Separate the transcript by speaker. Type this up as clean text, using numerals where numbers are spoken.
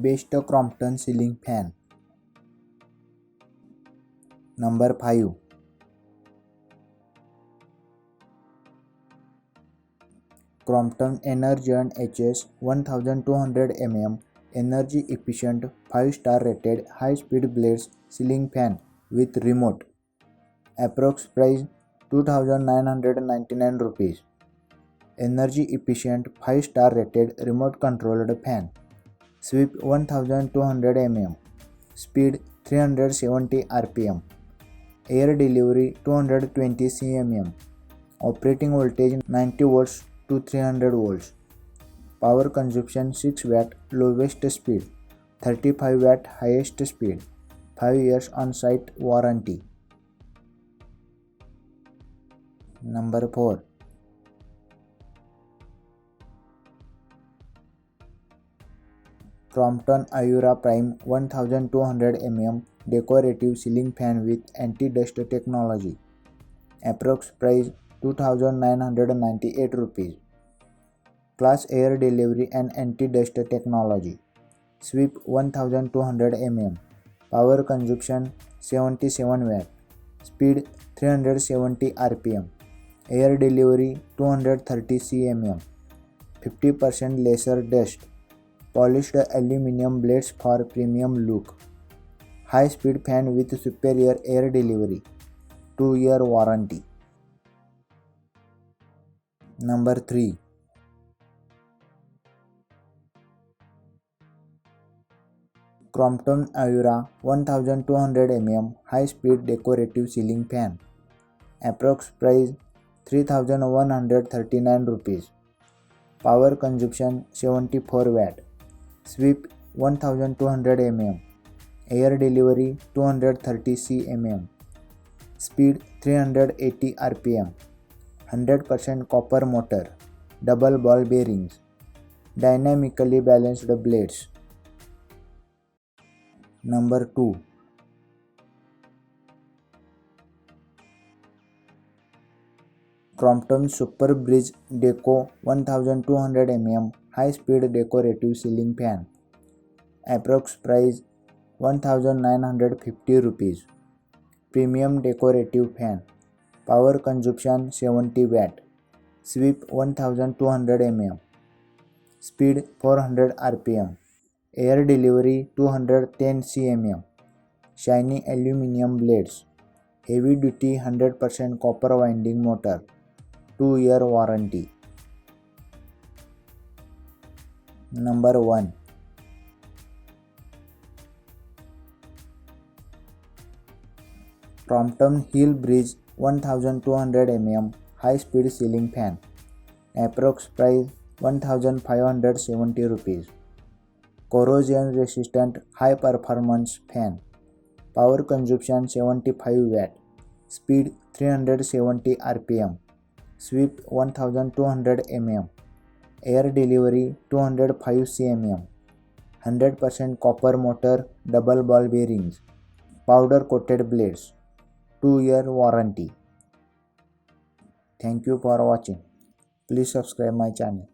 Speaker 1: Best Crompton ceiling fan. Number 5. Crompton Energeon HS 1200 mm energy efficient 5-star rated high speed blades ceiling fan with remote. Approx price 2999 rupees. Energy efficient 5-star rated remote controlled fan. Sweep 1200 mm. Speed 370 rpm. Air delivery 220 cm. Operating voltage 90 volts to 300 volts. Power consumption 6 watt lowest speed, 35 watt highest speed. 5 years on-site warranty. Number 4. Crompton Aura Prime 1200 mm decorative ceiling fan with anti-dust technology. Approx price 2998 rupees. Class air delivery and anti-dust technology. Sweep 1200 mm. Power consumption 77 watt. Speed 370 rpm. Air delivery 230 cm. 50% lesser dust. Polished aluminum blades for premium look. High speed fan with superior air delivery. 2-year warranty. Number 3. Crompton Aura 1200 mm high speed decorative ceiling fan. Approx price 3139 rupees. Power consumption 74 watt. Sweep 1200 mm. Air delivery 230 cm. Speed 380 rpm. 100% copper motor. Double ball bearings. Dynamically balanced blades. Number 2. Crompton Super Bridge Deco 1200 mm high speed decorative ceiling fan. Approx price 1950 rupees. Premium decorative fan. Power consumption 70 watt. Sweep 1200 mm. Speed 400 rpm. Air delivery 210 cm. Shiny aluminum blades. Heavy duty 100% copper winding motor. 2-year warranty. Number 1. Crompton Hill Bridge 1200 mm high speed ceiling fan. Approx price 1570 rupees. Corrosion resistant high performance fan. Power consumption 75 watt. Speed 370 rpm. Sweep 1200 mm. Air delivery 205 cm. 100% copper motor double ball bearings. Powder coated blades. 2-year warranty. Thank you for watching. Please subscribe my channel.